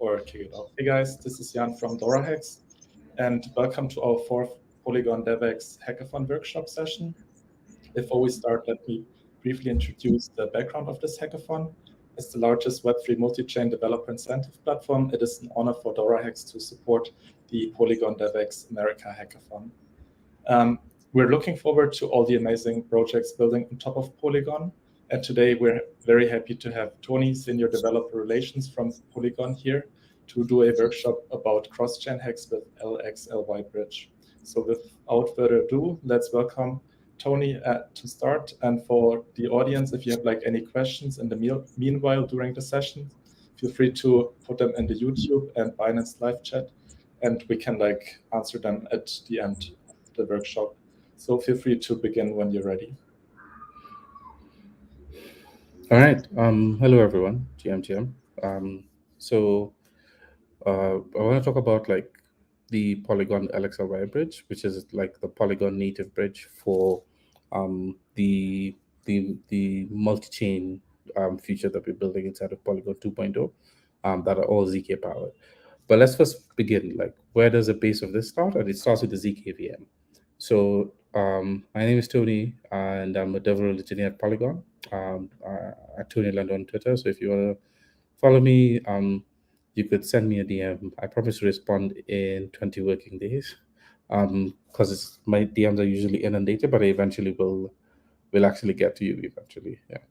or kick it off. Hey guys, this is Jan from DoraHacks, and welcome to our fourth Polygon DevX Hackathon workshop session. Before we start, let me briefly introduce the background of this hackathon. As the largest Web3 multi-chain developer incentive platform, it is an honor for DoraHacks to support the Polygon DevX America Hackathon. We're looking forward to all the amazing projects building on top of Polygon. And today we're very happy to have Tony, Senior Developer Relations from Polygon here to do a workshop about cross-chain hacks with LxLy bridge. So without further ado, let's welcome Tony to start. And for the audience, if you have any questions in the meanwhile during the session, feel free to put them in the YouTube and Binance live chat, and we can answer them at the end of the workshop. So feel free to begin when you're ready. All right. Hello, everyone. GM. So I want to talk about the Polygon LxLy bridge, which is the Polygon native bridge for the multi-chain feature that we're building inside of Polygon 2.0 that are all ZK powered. But let's first begin. Where does the base of this start? And it starts with the ZK VM. So my name is Tony, and I'm a developer engineer at Polygon. At Tony Olendo on Twitter. So if you want to follow me, you could send me a DM. I promise to respond in 20 working days, because my DMs are usually inundated, but I eventually will actually get to you eventually. Yeah.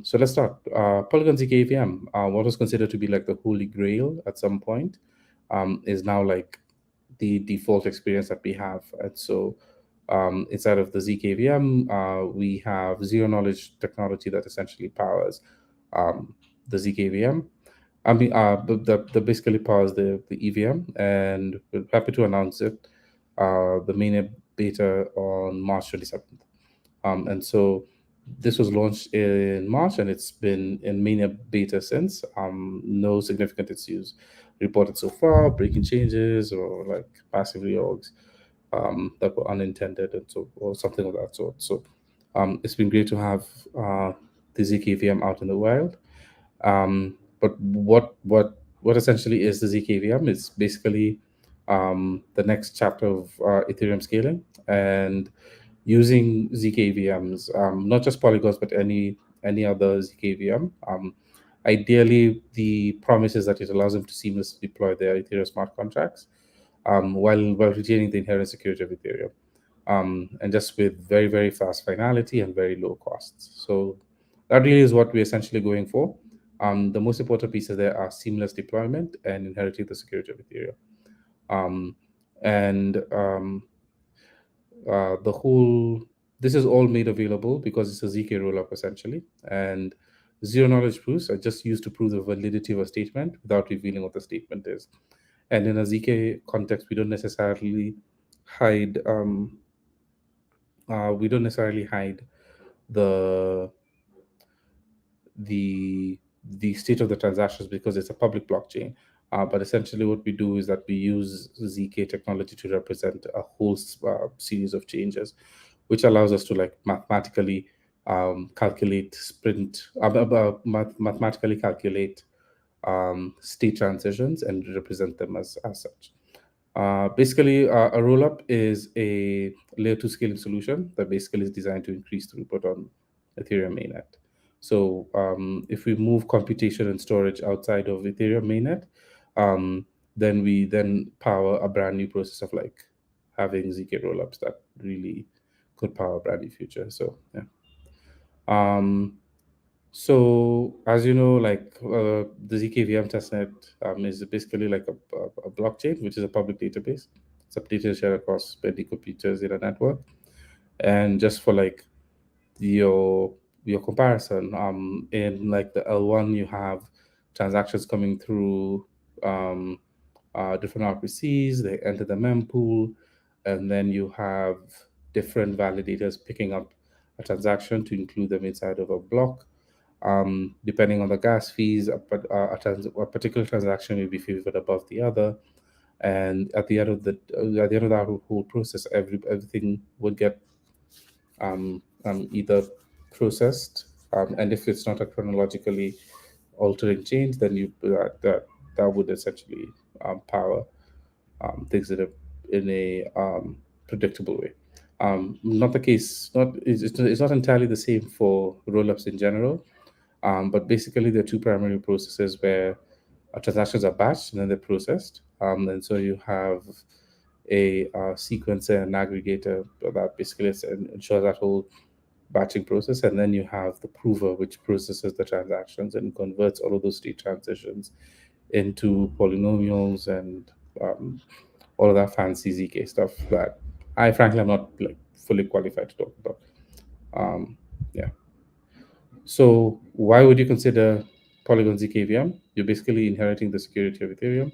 So let's start. Polygon ZK VM, what was considered to be the holy grail at some point, is now the default experience that we have. And so inside of the ZK VM, we have zero knowledge technology that essentially powers the ZK VM. I mean, that basically powers the EVM, and we're happy to announce it, the mainnet beta on March 27th. And so this was launched in March, and it's been in mainnet beta since. No significant issues reported so far, breaking changes or passive reorgs that were unintended, and so, or something of that sort. So it's been great to have the ZK VM out in the wild. But what essentially is the ZK VM? It's basically the next chapter of Ethereum scaling, and using ZK VMs, not just Polygons, but any other ZK VM. Ideally, the promise is that it allows them to seamlessly deploy their Ethereum smart contracts while retaining the inherent security of Ethereum, and just with very, very fast finality and very low costs. So that really is what we're essentially going for. The most important pieces there are seamless deployment and inheriting the security of Ethereum. This is all made available because it's a ZK rollup essentially, and zero knowledge proofs are just used to prove the validity of a statement without revealing what the statement is. And in a ZK context, we don't necessarily hide the state of the transactions because it's a public blockchain. But essentially what we do is that we use ZK technology to represent a whole series of changes, which allows us to mathematically calculate state transitions and represent them as such. Basically, a rollup is a layer 2 scaling solution that basically is designed to increase throughput on Ethereum mainnet. So if we move computation and storage outside of Ethereum mainnet, then we power a brand new process of having ZK rollups that really could power a brand new future. So yeah. So as you know, the ZK VM testnet is basically a blockchain, which is a public database. It's updated shared across many computers in a network. And just for your comparison, in the L1 you have transactions coming through different RPCs. They enter the mempool, and then you have different validators picking up a transaction to include them inside of a block. Depending on the gas fees, a particular transaction may be favored above the other, and at the end of that whole process, everything would get either processed, and if it's not a chronologically altering change, then that would essentially power things in a predictable way. Not the case. Not it's not entirely the same for rollups in general. But basically, there are two primary processes where transactions are batched and then they're processed. And so you have a sequencer and aggregator that basically ensures that whole batching process, and then you have the prover, which processes the transactions and converts all of those state transitions into polynomials and all of that fancy ZK stuff that I frankly am not like fully qualified to talk about. Yeah. So why would you consider Polygon ZKVM? You're basically inheriting the security of Ethereum.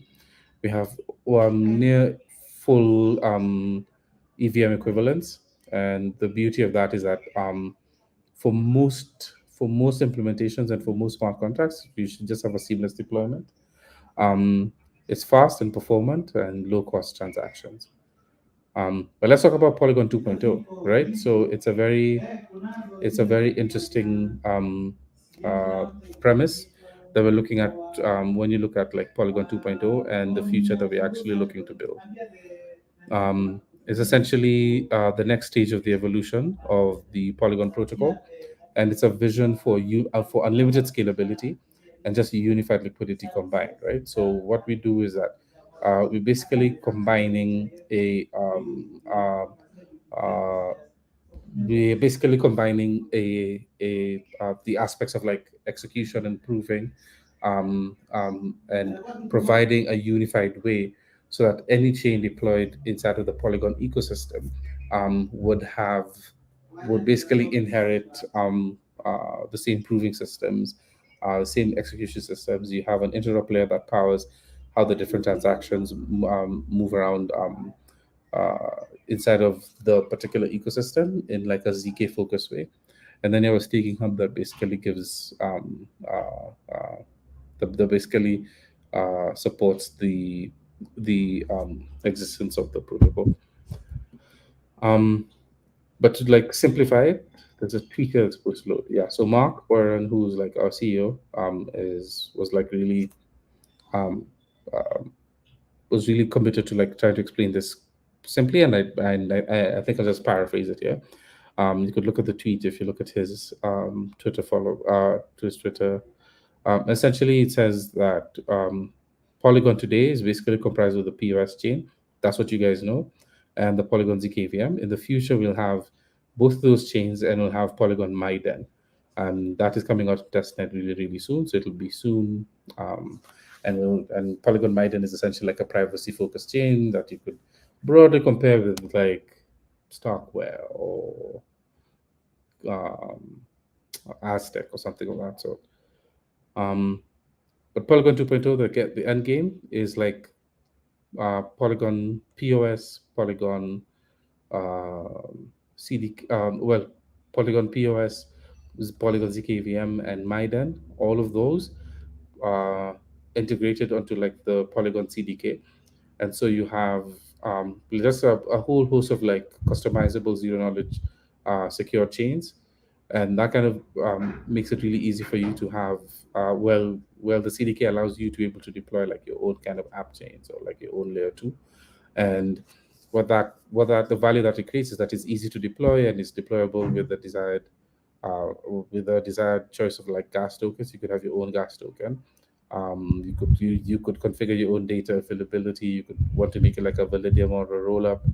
We have near full EVM equivalence, and the beauty of that is that for most implementations and for most smart contracts, you should just have a seamless deployment. Um, it's fast and performant and low cost transactions. But let's talk about Polygon 2.0, right? So it's a very interesting uh, premise that we're looking at when you look at like Polygon 2.0 and the future that we're actually looking to build. Is essentially the next stage of the evolution of the Polygon protocol, and it's a vision for unlimited scalability and just unified liquidity combined, right? So what we do is that we're basically combining uh, we're basically combining the aspects of like execution and proving, and providing a unified way so that any chain deployed inside of the Polygon ecosystem would basically inherit the same proving systems, the same execution systems. You have an interop layer that powers how the different transactions move around inside of the particular ecosystem in like a ZK focused way. And then you have a staking hub that basically gives the basically supports the existence of the protocol. Um, but to like simplify it, there's a tweaker that's supposed to load. Yeah. So Mark Warren, who's like our CEO, is was like really um, uh, was really committed to like trying to explain this simply, and I think I'll just paraphrase it here. You could look at the tweet if you look at his Twitter to his Twitter. Essentially, it says that Polygon today is basically comprised of the POS chain. That's what you guys know, and the Polygon ZKVM. In the future, we'll have both those chains, and we'll have Polygon Maiden, and that is coming out of testnet really, really soon. So it'll be soon. Um, and Polygon Maiden is essentially like a privacy-focused chain that you could broadly compare with like Starkware or um, Aztec or something of that sort. Um, but Polygon 2.0, the end game is like Polygon POS, Polygon CD, Polygon POS, Polygon ZKVM, and Maiden. All of those integrated onto like the Polygon CDK, and so you have just a whole host of like customizable zero knowledge secure chains, and that kind of makes it really easy for you to have the CDK allows you to be able to deploy like your own kind of app chains or like your own layer 2. And what that the value that it creates is that it's easy to deploy and it's deployable uh, with the desired choice of like gas tokens. You could have your own gas token. You could configure your own data availability. You could want to make it like a Validium or a roll up.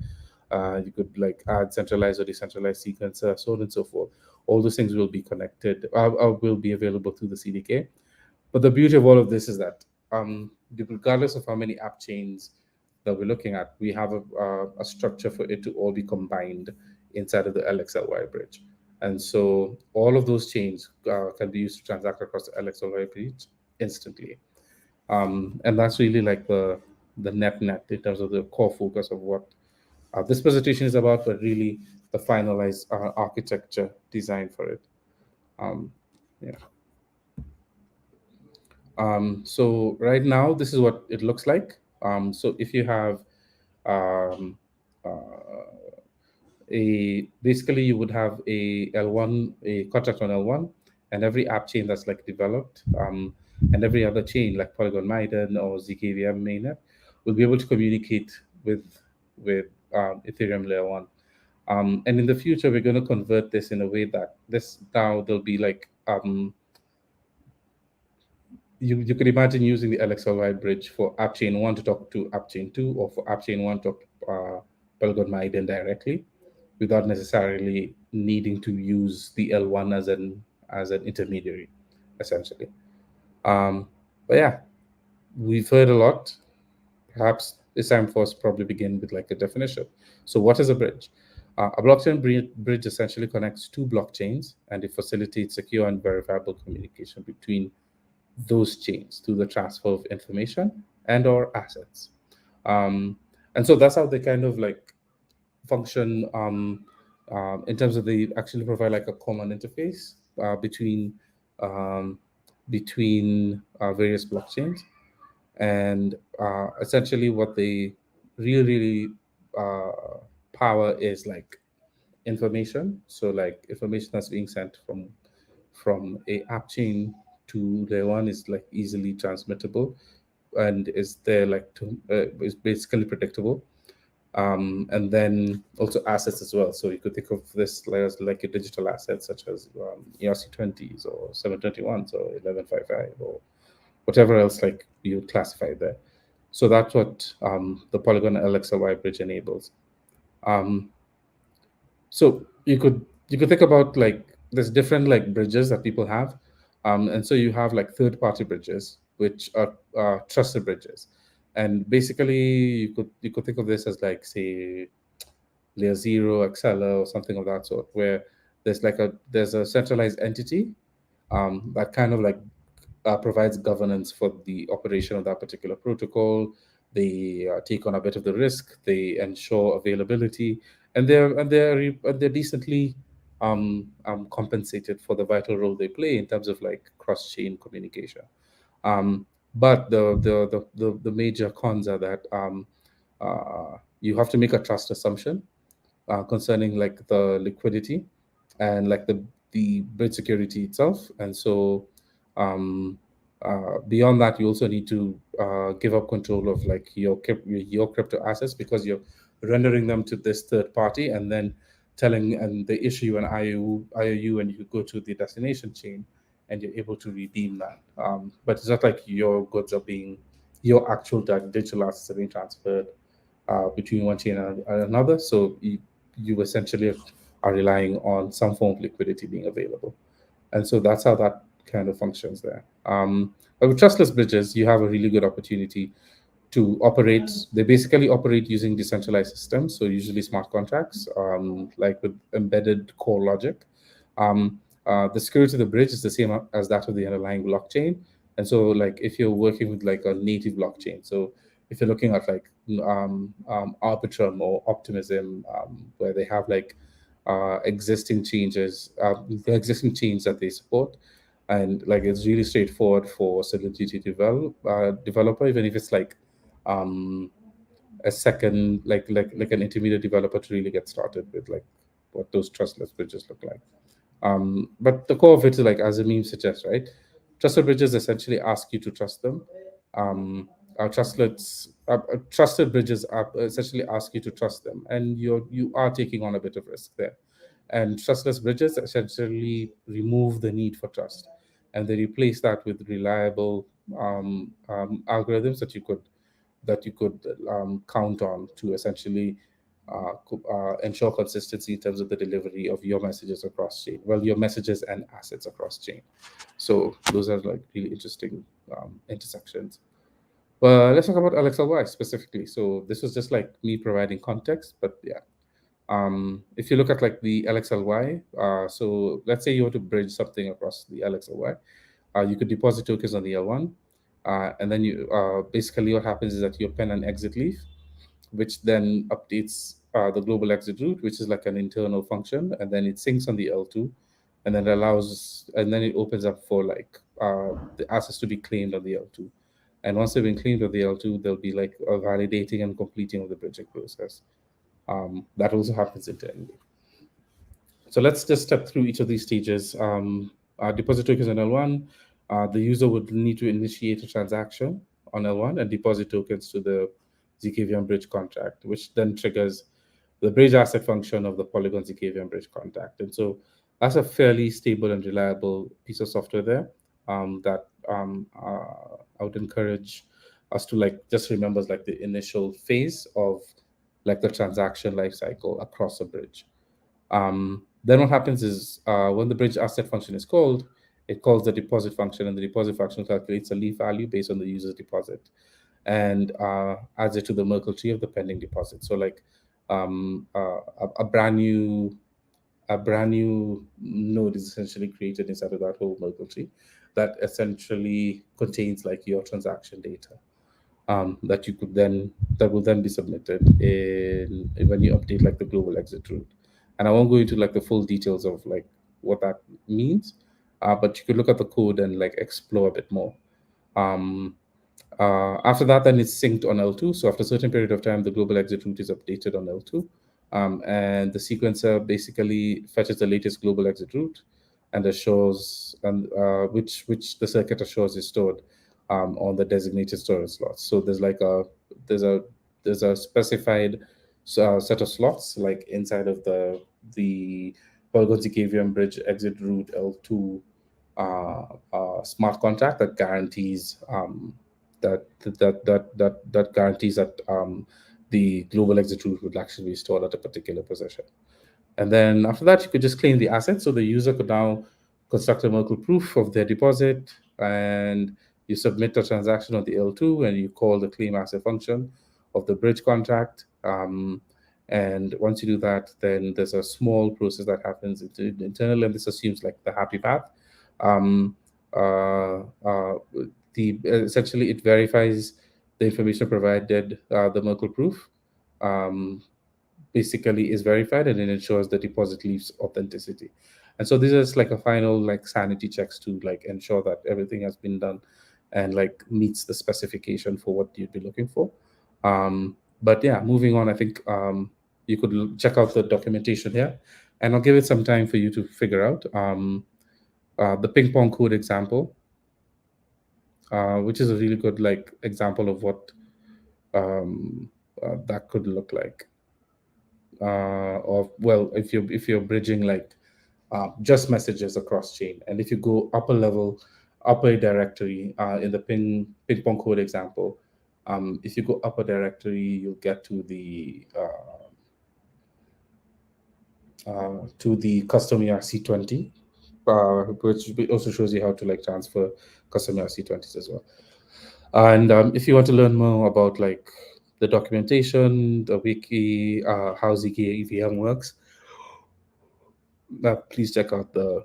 You could like add centralized or decentralized sequencer, so on and so forth. All those things will be connected, will be available through the CDK. But the beauty of all of this is that regardless of how many app chains that we're looking at, we have a structure for it to all be combined inside of the LxLy bridge. And so all of those chains can be used to transact across the LxLy bridge instantly. And that's really like the net in terms of the core focus of what this presentation is about, but really the finalized architecture design for it. Um, yeah. So right now, this is what it looks like. So if you have um, uh, basically you would have a contract on L1, and every app chain that's like developed. and every other chain like Polygon Maiden or zkVM mainnet will be able to communicate with Ethereum layer one. And in the future, we're going to convert this in a way that this now there'll be like you could imagine using the LxLy bridge for app chain one to talk to app chain two, or for app chain one to talk to Polygon Maiden directly, without necessarily needing to use the L1 as an intermediary, essentially. But yeah, we've heard a lot. Perhaps it's time for us to probably begin with like a definition. So what is a bridge? A blockchain bridge essentially connects two blockchains, and it facilitates secure and verifiable communication between those chains through the transfer of information and or assets. And so that's how they kind of like function in terms of they actually provide like a common interface um, between various blockchains. And essentially what they really power is like information. So like information that's being sent from a app chain to the one is like easily transmittable, and is there like to is basically predictable. And then also assets as well. So you could think of this as like a digital asset such as ERC20s or 721s or 1155 or whatever else like you classify there. So that's what the Polygon LxLy bridge enables. Um, so you could think about like there's different like bridges that people have, and so you have like third-party bridges, which are trusted bridges, and basically you could think of this as like say layer zero, Xella, or something of that sort, where there's a centralized entity that kind of like provides governance for the operation of that particular protocol. They take on a bit of the risk. They ensure availability, and they're decently compensated for the vital role they play in terms of like cross-chain communication. But the major cons are that you have to make a trust assumption concerning like the liquidity and like the bridge security itself. And so beyond that, you also need to give up control of like your crypto assets, because you're rendering them to this third party, and then telling and they issue you an IOU, and you go to the destination chain and you're able to redeem that. But it's not like your goods are being your actual digital assets are being transferred between one chain and another. So you essentially are relying on some form of liquidity being available. And so that's how that kind of functions there. But with trustless bridges, you have a really good opportunity to operate. They basically operate using decentralized systems, so usually smart contracts, like with embedded core logic. The security of the bridge is the same as that of the underlying blockchain. And so, like, if you're working with like a native blockchain, so if you're looking at like Arbitrum or Optimism, where they have like existing changes, the existing chains that they support, and like it's really straightforward for Solidity developer, even if it's like a second like an intermediate developer to really get started with like what those trustless bridges look like. But the core of it is like, as the meme suggests, right? Trusted bridges essentially ask you to trust them. Trusted bridges essentially ask you to trust them, and you are taking on a bit of risk there. And trustless bridges essentially remove the need for trust, and they replace that with reliable algorithms that you could count on to essentially ensure consistency in terms of the delivery of your messages across chain. Well, your messages and assets across chain. So those are like really interesting intersections. But let's talk about LxLy specifically. So this was just like me providing context, but yeah. If you look at like the LxLy, so let's say you want to bridge something across the LxLy, you could deposit tokens on the L1, and then you basically what happens is that you append an exit leaf, which then updates the global exit route, which is like an internal function, and then it syncs on the L2, and then it opens up for like the assets to be claimed on the L2. And once they've been claimed on the L2, there'll be like a validating and completing of the bridging process. That also happens internally. So let's just step through each of these stages. Deposit tokens on L1. the user would need to initiate a transaction on L1 and deposit tokens to the zkVM bridge contract, which then triggers the bridge asset function of the Polygon zkVM bridge contract. And so that's a fairly stable and reliable piece of software there, that I would encourage us to like just remember like the initial phase of like the transaction lifecycle across a bridge. Then what happens is when the bridge asset function is called, it calls the deposit function, and the deposit function calculates a leaf value based on the user's deposit and adds it to the Merkle tree of the pending deposit. So like a brand new node is essentially created inside of that whole Merkle tree that essentially contains like your transaction data, that you could then that will then be submitted in when you update like the global exit route. And I won't go into like the full details of like what that means, but you could look at the code and like explore a bit more. Um, After that, then it's synced on L2. So after a certain period of time, the global exit route is updated on L2. And the sequencer basically fetches the latest global exit route and assures and which the circuit assures is stored on the designated storage slots. So there's a there's a specified set of slots like inside of the Polygon zkVM bridge exit route L2 smart contract that guarantees that guarantees that the global exit route would actually be stored at a particular position. And then after that, you could just claim the asset. So the user could now construct a Merkle proof of their deposit, and you submit the transaction on the L2, and you call the claim asset function of the bridge contract. And once you do that, then there's a small process that happens internally, and this assumes like the happy path. Um, uh, uh, Essentially it verifies the information provided, the Merkle proof basically is verified, and it ensures the deposit leaves authenticity. And so this is like a final like sanity checks to like ensure that everything has been done and like meets the specification for what you'd be looking for. But yeah, moving on, I think you could check out the documentation here, and I'll give it some time for you to figure out the ping pong code example, which is a really good like example of what that could look like. Or well, if you're bridging like just messages across chain, and if you go upper level, upper directory in the ping pong code example, if you go upper directory, you'll get to the custom ERC20, which also shows you how to like transfer custom ERC20s as well. And if you want to learn more about like the documentation, the wiki, how zkEVM works, please check out the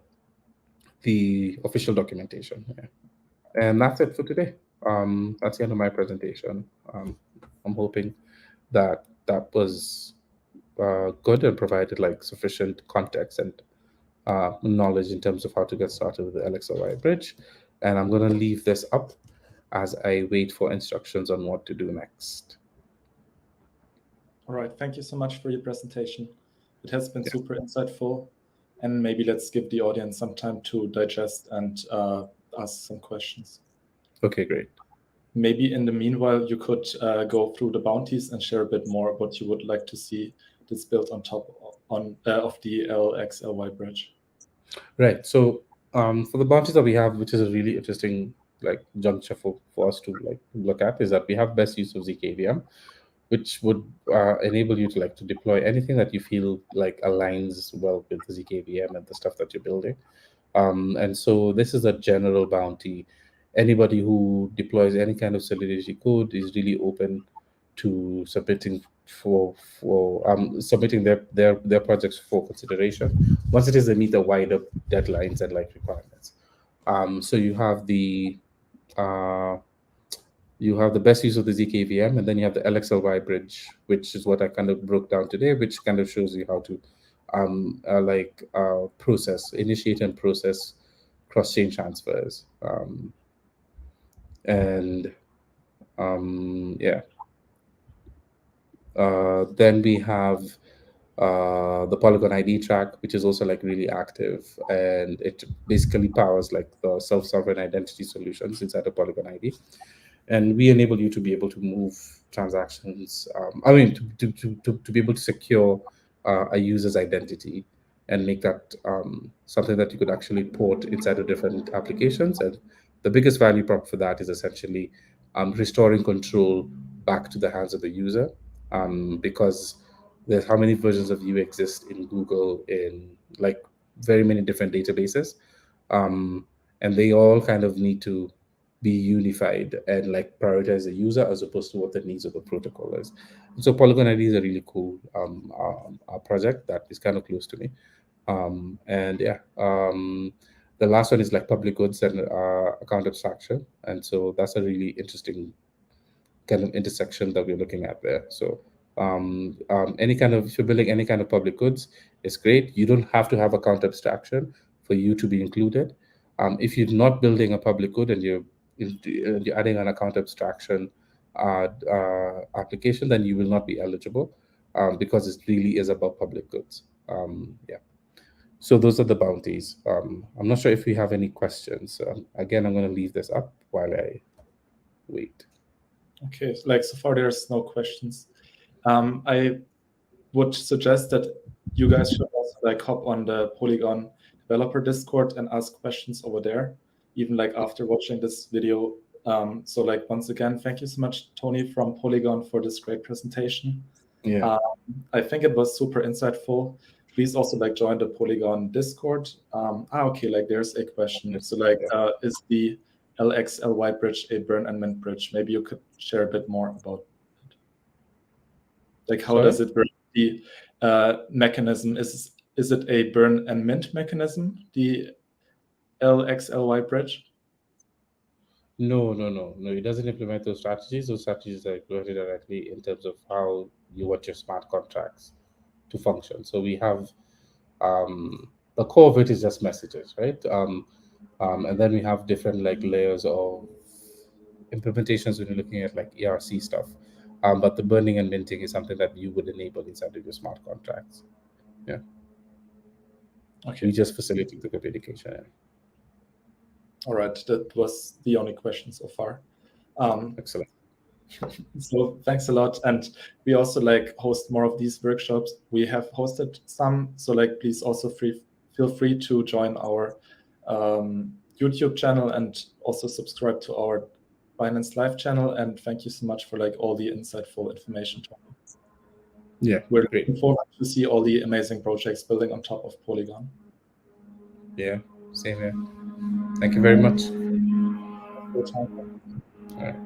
official documentation. Yeah. And that's it for today. That's the end of my presentation. I'm hoping that that was good and provided like sufficient context and knowledge in terms of how to get started with the LxLy bridge. And I'm going to leave this up as I wait for instructions on what to do next. All right, thank you so much for your presentation. It has been super insightful. And maybe let's give the audience some time to digest and ask some questions. Okay, great. Maybe in the meanwhile, you could go through the bounties and share a bit more what you would like to see that's built on top of the LxLy bridge. Right. So for the bounties that we have, which is a really interesting like juncture for us to like look at, is that we have best use of zkVM, which would enable you to like to deploy anything that you feel like aligns well with the zkVM and the stuff that you're building. And so this is a general bounty. Anybody who deploys any kind of Solidity code is really open to submitting their projects for consideration once it is they meet the wider deadlines and like requirements. So uh, you have the best use of the zkVM, and then you have the LxLy bridge, which is what I kind of broke down today, which kind of shows you how to initiate and process cross-chain transfers. And yeah. Then we have the Polygon ID track, which is also like really active, and it basically powers like the self-sovereign identity solutions inside the Polygon ID, and we enable you to be able to move transactions. I mean, to be able to secure a user's identity and make that something that you could actually port inside of different applications. And the biggest value prop for that is essentially restoring control back to the hands of the user, because there's how many versions of you exist in Google in like very many different databases, um, and they all kind of need to be unified and like prioritize the user as opposed to what the needs of the protocol is. And so Polygon ID is a really cool project that is kind of close to me. And yeah, the last one is like public goods and account abstraction, and so that's a really interesting kind of intersection that we're looking at there. So any kind of, if you're building any kind of public goods, it's great. You don't have to have account abstraction for you to be included. If you're not building a public good and you're adding an account abstraction application, then you will not be eligible, because it really is about public goods. Yeah. So those are the bounties. I'm not sure if we have any questions. Again, I'm going to leave this up while I wait. Okay, like so far there's no questions. I would suggest that you guys should also like hop on the Polygon developer Discord and ask questions over there, even like after watching this video. So like once again, thank you so much, Tony from Polygon, for this great presentation. Yeah. I think it was super insightful. Please also like join the Polygon Discord. Okay, like there's a question. So like, is the LxLy bridge a burn and mint bridge? Maybe you could share a bit more about it. Like how does it work? The mechanism, is it a burn and mint mechanism, the LxLy bridge? No. It doesn't implement those strategies. Those strategies are implemented directly in terms of how you want your smart contracts to function. So we have the core of it is just messages, right? And then we have different like layers of implementations when you're looking at like ERC stuff. But the burning and minting is something that you would enable inside of your smart contracts. Yeah. Okay. We just facilitate the communication. Yeah. All right, that was the only question so far. Excellent. So thanks a lot. And we also like host more of these workshops. We have hosted some, so like please also feel free to join our YouTube channel and also subscribe to our Binance Live channel. And thank you so much for like all the insightful information. Yeah, we're looking forward to see all the amazing projects building on top of Polygon. Yeah, same here. Thank you very much. All right.